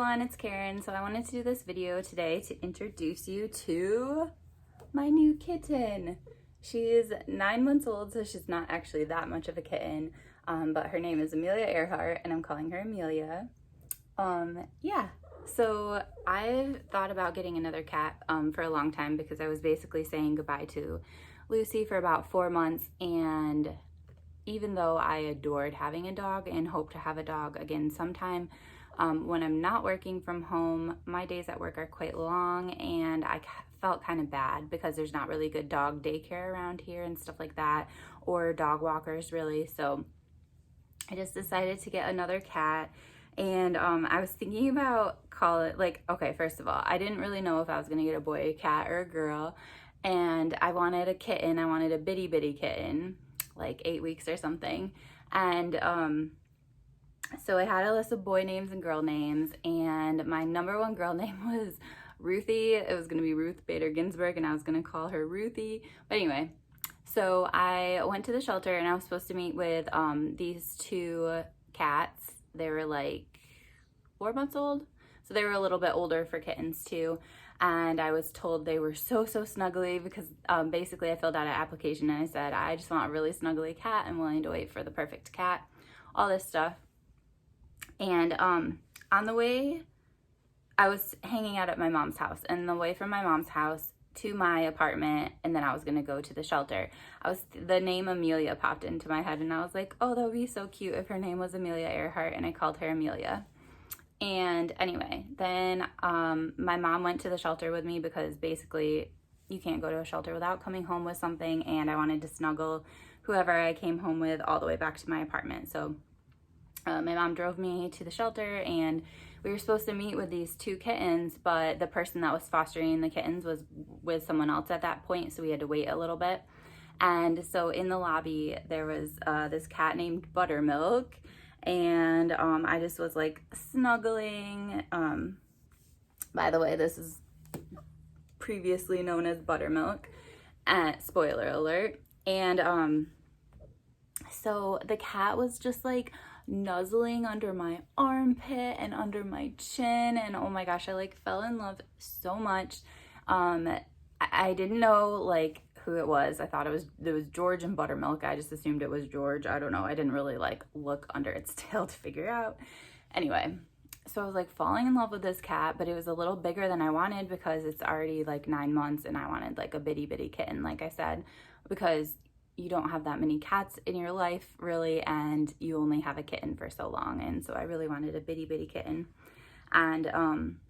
everyone, it's Karen. So I wanted to do this video today to introduce you to my new kitten. She's 9 months old, so she's not actually that much of a kitten, but her name is Amelia Earhart, and I'm calling her Amelia. Yeah, so I've thought about getting another cat for a long time because I was basically saying goodbye to Lucy for about 4 months, and even though I adored having a dog and hope to have a dog again sometime, when I'm not working from home, my days at work are quite long, and I felt kind of bad because there's not really good dog daycare around here and stuff like that, or dog walkers really. So I just decided to get another cat, and I was thinking about okay, first of all, I didn't really know if I was gonna get a boy, a cat, or a girl, and I wanted a kitten. I wanted a bitty kitten, like 8 weeks or something, and so I had a list of boy names and girl names, and my number one girl name was Ruthie. It was gonna be Ruth Bader Ginsburg, and I was gonna call her Ruthie. But anyway, so I went to the shelter, and I was supposed to meet with these two cats. They were like 4 months old, so they were a little bit older for kittens too. And I was told they were so snuggly because basically I filled out an application and I said, I just want a really snuggly cat. I'm willing to wait for the perfect cat, all this stuff. And on the way, I was hanging out at my mom's house, and the way from my mom's house to my apartment, and then I was gonna go to the shelter, the name Amelia popped into my head, and I was like, oh, that would be so cute if her name was Amelia Earhart, and I called her Amelia. And anyway, then my mom went to the shelter with me because basically you can't go to a shelter without coming home with something, and I wanted to snuggle whoever I came home with all the way back to my apartment. So my mom drove me to the shelter, and we were supposed to meet with these two kittens, but the person that was fostering the kittens was with someone else at that point, so we had to wait a little bit. And so in the lobby, there was this cat named Buttermilk, and I just was like snuggling. By the way, this is previously known as Buttermilk, spoiler alert. And so the cat was just like nuzzling under my armpit and under my chin, and oh my gosh, I like fell in love so much. I didn't know like who it was. I thought it was George and Buttermilk. I just assumed it was George. I don't know. I didn't really like look under its tail to figure out. Anyway, so I was like falling in love with this cat, but it was a little bigger than I wanted because it's already like 9 months, and I wanted like a bitty kitten, like I said, because you don't have that many cats in your life really, and you only have a kitten for so long. And so I really wanted a bitty kitten. And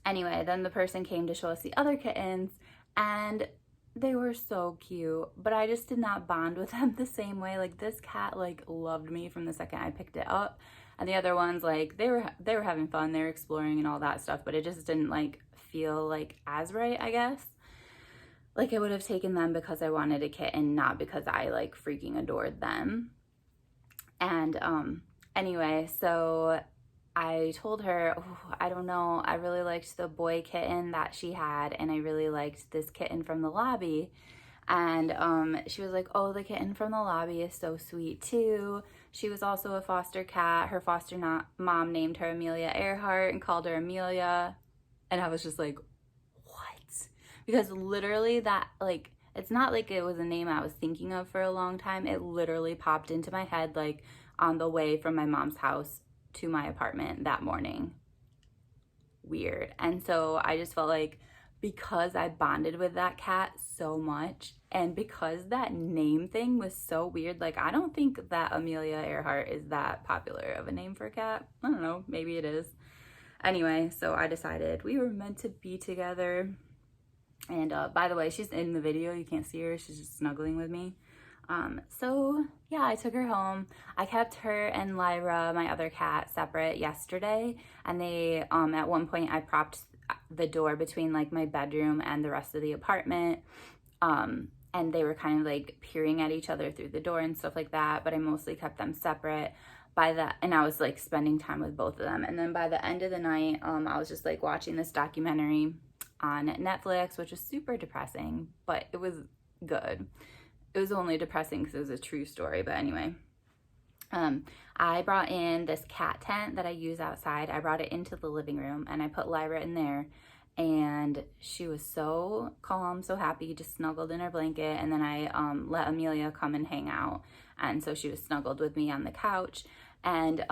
anyway, then the person came to show us the other kittens, and they were so cute, but I just did not bond with them the same way. Like this cat like loved me from the second I picked it up, and the other ones, like they were having fun, they were exploring and all that stuff, but it just didn't like feel like as right, I guess. Like I would have taken them because I wanted a kitten, not because I like freaking adored them. And anyway, so I told her, oh, I don't know, I really liked the boy kitten that she had, and I really liked this kitten from the lobby. And she was like, oh, the kitten from the lobby is so sweet too. She was also a foster cat. Her foster mom named her Amelia Earhart and called her Amelia. And I was just like, because literally that, like, it's not like it was a name I was thinking of for a long time. It literally popped into my head like on the way from my mom's house to my apartment that morning. Weird. And so I just felt like because I bonded with that cat so much, and because that name thing was so weird, like I don't think that Amelia Earhart is that popular of a name for a cat. I don't know, maybe it is. Anyway, so I decided we were meant to be together. And by the way, she's in the video. You can't see her. She's just snuggling with me. So yeah, I took her home. I kept her and Lyra, my other cat, separate yesterday. And they, at one point I propped the door between like my bedroom and the rest of the apartment. And they were kind of like peering at each other through the door and stuff like that. But I mostly kept them separate. And I was like spending time with both of them. And then by the end of the night, I was just like watching this documentary on Netflix, which was super depressing, but it was good. It was only depressing because it was a true story, but anyway. I brought in this cat tent that I use outside. I brought it into the living room and I put Lyra in there, and she was so calm, so happy, just snuggled in her blanket. And then I let Amelia come and hang out, and so she was snuggled with me on the couch. And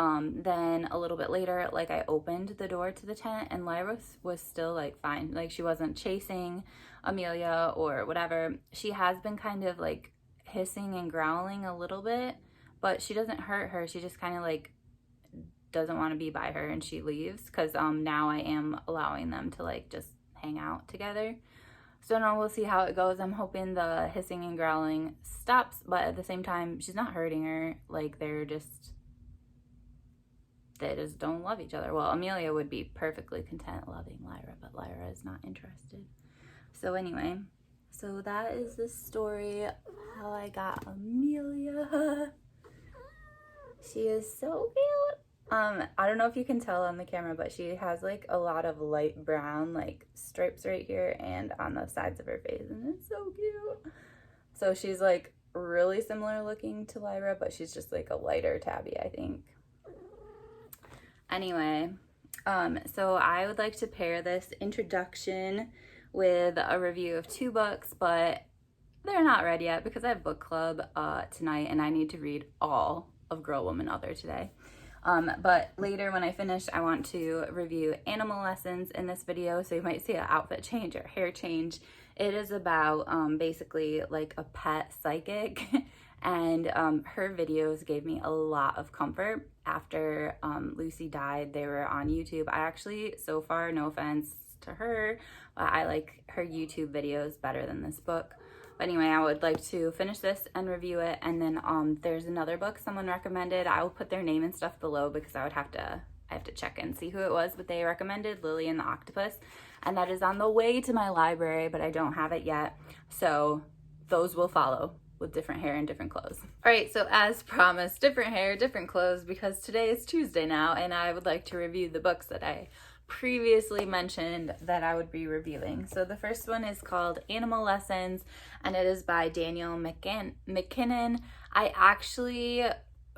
then a little bit later, like, I opened the door to the tent and Lyra was still like fine. Like, she wasn't chasing Amelia or whatever. She has been kind of like hissing and growling a little bit, but she doesn't hurt her. She just kind of like doesn't want to be by her, and she leaves, because now I am allowing them to like just hang out together. So now we'll see how it goes. I'm hoping the hissing and growling stops, but at the same time, she's not hurting her. Like, they just don't love each other. Well, Amelia would be perfectly content loving Lyra, but Lyra is not interested. So anyway, so that is the story of how I got Amelia. She is so cute. I don't know if you can tell on the camera, but she has like a lot of light brown like stripes right here and on the sides of her face, and it's so cute. So she's like really similar looking to Lyra, but she's just like a lighter tabby, I think. Anyway, so I would like to pair this introduction with a review of 2 books, but they're not ready yet because I have book club tonight and I need to read all of Girl, Woman, Other today. But later when I finish, I want to review Animal Lessons in this video, so you might see an outfit change or hair change. It is about basically like a pet psychic, and her videos gave me a lot of comfort after Lucy died. They were on YouTube. I actually, so far, no offense to her, but I like her YouTube videos better than this book. But anyway, I would like to finish this and review it, and then there's another book someone recommended. I will put their name and stuff below because I have to check and see who it was, but they recommended Lily and the Octopus, and that is on the way to my library, but I don't have it yet. So those will follow with different hair and different clothes. All right, so as promised, different hair, different clothes, because today is Tuesday now, and I would like to review the books that I previously mentioned that I would be reviewing. So the first one is called Animal Lessons, and it is by Daniel McKinnon. I actually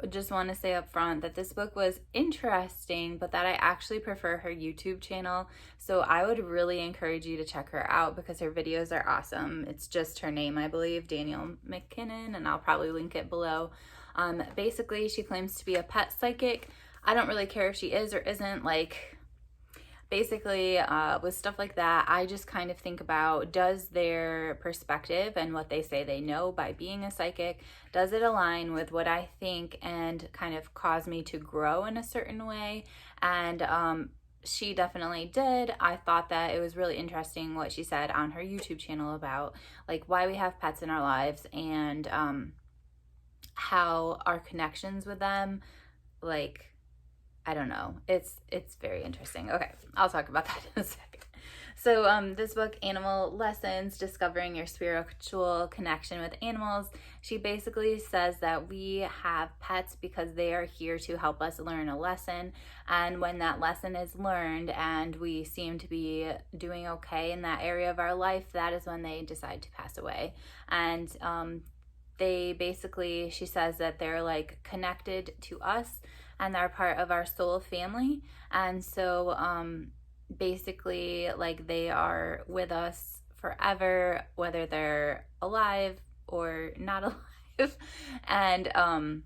just want to say up front that this book was interesting, but that I actually prefer her YouTube channel. So I would really encourage you to check her out because her videos are awesome. It's just her name, I believe, Daniel McKinnon, and I'll probably link it below. Basically, she claims to be a pet psychic. I don't really care if she is or isn't. Like, basically, with stuff like that, I just kind of think about, does their perspective and what they say they know by being a psychic, does it align with what I think and kind of cause me to grow in a certain way? And she definitely did. I thought that it was really interesting what she said on her YouTube channel about like why we have pets in our lives and how our connections with them, like, I don't know. It's very interesting. Okay, I'll talk about that in a second. So this book, Animal Lessons, Discovering Your Spiritual Connection with Animals, she basically says that we have pets because they are here to help us learn a lesson. And when that lesson is learned and we seem to be doing okay in that area of our life, that is when they decide to pass away. And they basically, she says that they're like connected to us and they're part of our soul family. And so basically, like, they are with us forever, whether they're alive or not alive. And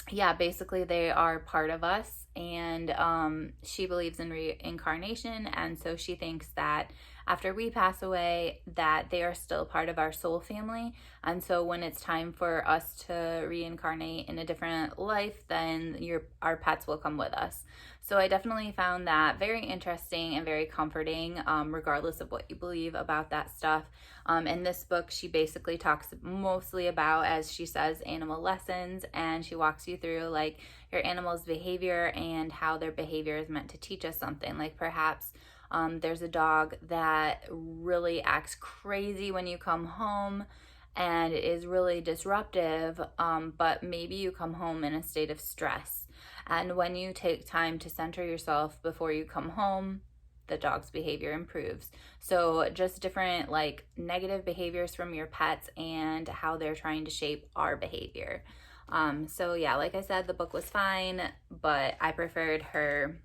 yeah, basically they are part of us. And she believes in reincarnation, and so she thinks that after we pass away that they are still part of our soul family, and so when it's time for us to reincarnate in a different life, then our pets will come with us. So I definitely found that very interesting and very comforting, regardless of what you believe about that stuff. In this book, she basically talks mostly about, as she says, animal lessons, and she walks you through like your animal's behavior and how their behavior is meant to teach us something. Like perhaps there's a dog that really acts crazy when you come home and is really disruptive, but maybe you come home in a state of stress. And when you take time to center yourself before you come home, the dog's behavior improves. So just different like negative behaviors from your pets and how they're trying to shape our behavior. So yeah, like I said, the book was fine, but I preferred her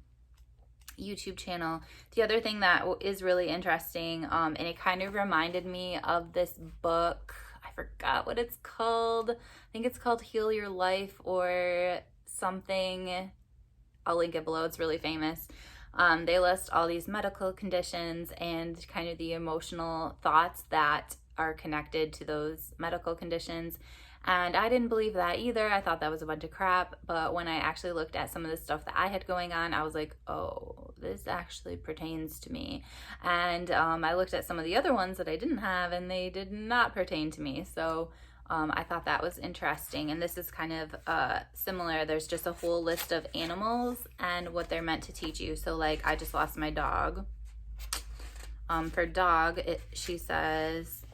YouTube channel. The other thing that is really interesting, and it kind of reminded me of this book. I forgot what it's called. I think it's called Heal Your Life or something. I'll link it below. It's really famous. They list all these medical conditions and kind of the emotional thoughts that are connected to those medical conditions. And I didn't believe that either. I thought that was a bunch of crap. But when I actually looked at some of the stuff that I had going on, I was like, oh, this actually pertains to me. And I looked at some of the other ones that I didn't have, and they did not pertain to me. So I thought that was interesting. And this is kind of similar. There's just a whole list of animals and what they're meant to teach you. So like, I just lost my dog. For dog, she says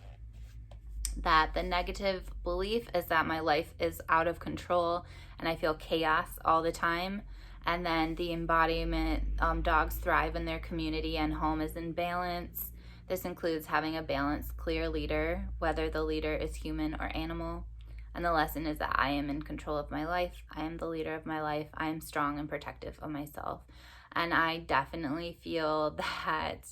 that the negative belief is that my life is out of control and I feel chaos all the time. And then the embodiment, dogs thrive in their community and home is in balance. This includes having a balanced, clear leader, whether the leader is human or animal. And the lesson is that I am in control of my life. I am the leader of my life. I am strong and protective of myself. And I definitely feel that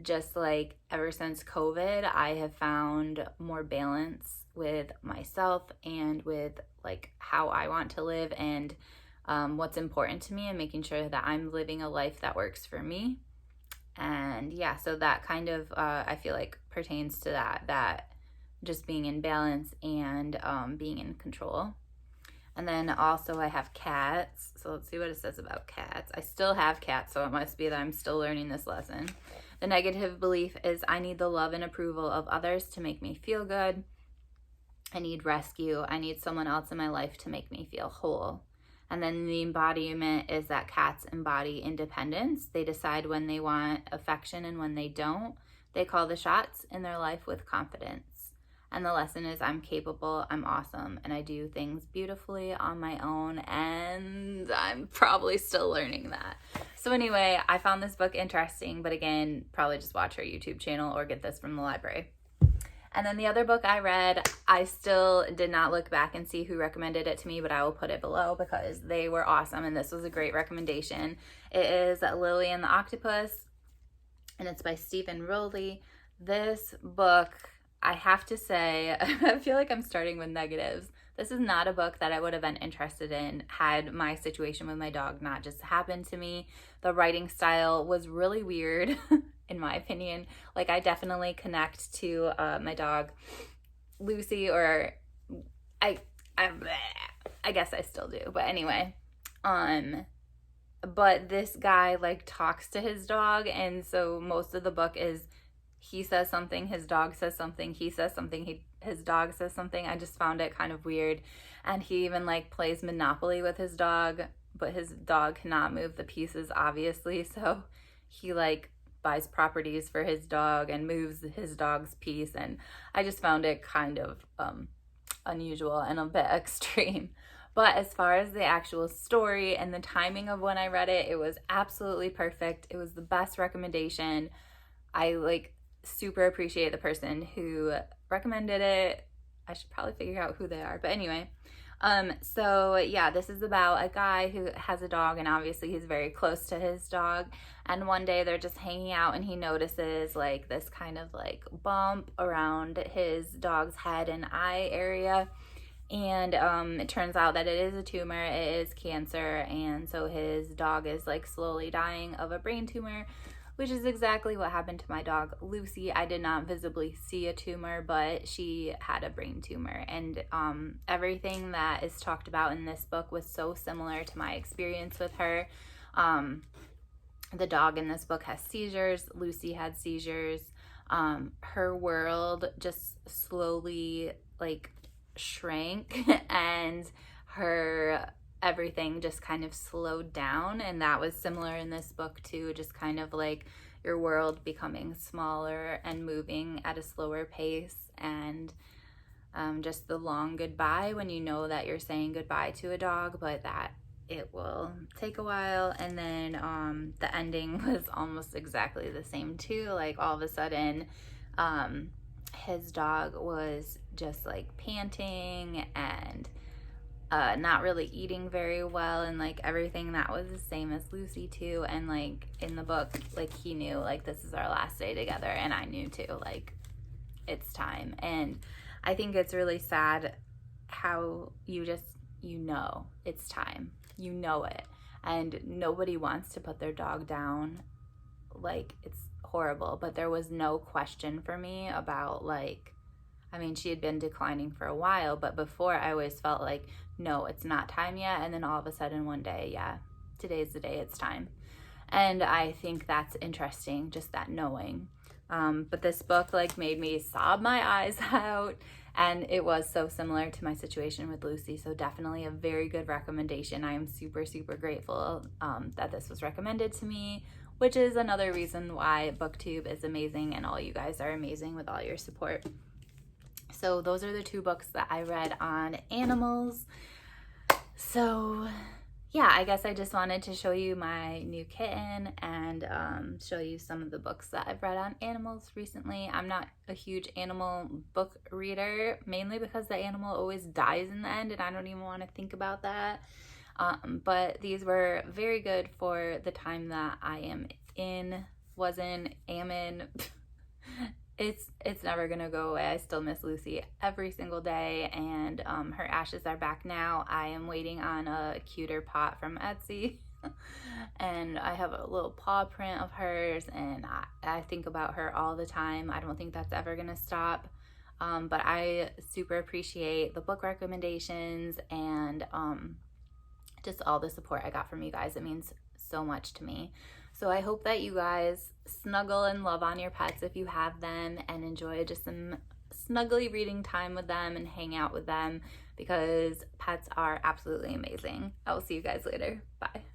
just like ever since COVID, I have found more balance with myself and with like how I want to live and what's important to me, and making sure that I'm living a life that works for me. And yeah, so that kind of I feel like pertains to that just being in balance and being in control. And then also I have cats. So let's see what it says about cats. I still have cats, so it must be that I'm still learning this lesson. The negative belief is I need the love and approval of others to make me feel good. I need rescue. I need someone else in my life to make me feel whole. And then the embodiment is that cats embody independence. They decide when they want affection and when they don't. They call the shots in their life with confidence. And the lesson is I'm capable, I'm awesome, and I do things beautifully on my own, and I'm probably still learning that. So anyway, I found this book interesting, but again, probably just watch her YouTube channel or get this from the library. And then the other book I read, I still did not look back and see who recommended it to me, but I will put it below because they were awesome, and this was a great recommendation. It is Lily and the Octopus, and it's by Stephen Rowley. This book, I have to say, I feel like I'm starting with negatives. This is not a book that I would have been interested in had my situation with my dog not just happened to me. The writing style was really weird, in my opinion. Like, I definitely connect to my dog, Lucy, or I guess I still do. But anyway, but this guy, like, talks to his dog, and so most of the book is he says something, his dog says something, he says something, his dog says something. I just found it kind of weird. And he even like plays Monopoly with his dog, but his dog cannot move the pieces, obviously. So he like buys properties for his dog and moves his dog's piece. And I just found it kind of unusual and a bit extreme. But as far as the actual story and the timing of when I read it, it was absolutely perfect. It was the best recommendation. I like super appreciate the person who recommended it. I should probably figure out who they are, but anyway, so yeah, this is about a guy who has a dog, and obviously he's very close to his dog, and one day they're just hanging out and he notices like this kind of like bump around his dog's head and eye area, and it turns out that it is a tumor. It is cancer, and so his dog is like slowly dying of a brain tumor, which is exactly what happened to my dog, Lucy. I did not visibly see a tumor, but she had a brain tumor. And everything that is talked about in this book was so similar to my experience with her. The dog in this book has seizures. Lucy had seizures. Her world just slowly like shrank, and her everything just kind of slowed down, and that was similar in this book too, just kind of like your world becoming smaller and moving at a slower pace, and just the long goodbye when you know that you're saying goodbye to a dog, but that it will take a while. And then the ending was almost exactly the same too. Like all of a sudden his dog was just like panting and not really eating very well, and like everything that was the same as Lucy too. And like in the book, like he knew like this is our last day together, and I knew too, like it's time. And I think it's really sad how you know it's time, you know it, and nobody wants to put their dog down. Like it's horrible, but there was no question for me about like, I mean, she had been declining for a while, but before I always felt like, no, it's not time yet. And then all of a sudden one day, yeah, today's the day, it's time. And I think that's interesting, just that knowing. But this book like made me sob my eyes out, and it was so similar to my situation with Lucy. So definitely a very good recommendation. I am super, super grateful that this was recommended to me, which is another reason why BookTube is amazing and all you guys are amazing with all your support. So those are the 2 books that I read on animals. So yeah, I guess I just wanted to show you my new kitten and show you some of the books that I've read on animals recently. I'm not a huge animal book reader, mainly because the animal always dies in the end and I don't even want to think about that. But these were very good for the time that I am in. It's never gonna go away. I still miss Lucy every single day, and her ashes are back now. I am waiting on a cuter pot from Etsy and I have a little paw print of hers, and I think about her all the time. I don't think that's ever gonna stop. But I super appreciate the book recommendations and just all the support I got from you guys. It means so much to me. So I hope that you guys snuggle and love on your pets if you have them, and enjoy just some snuggly reading time with them and hang out with them, because pets are absolutely amazing. I will see you guys later. Bye.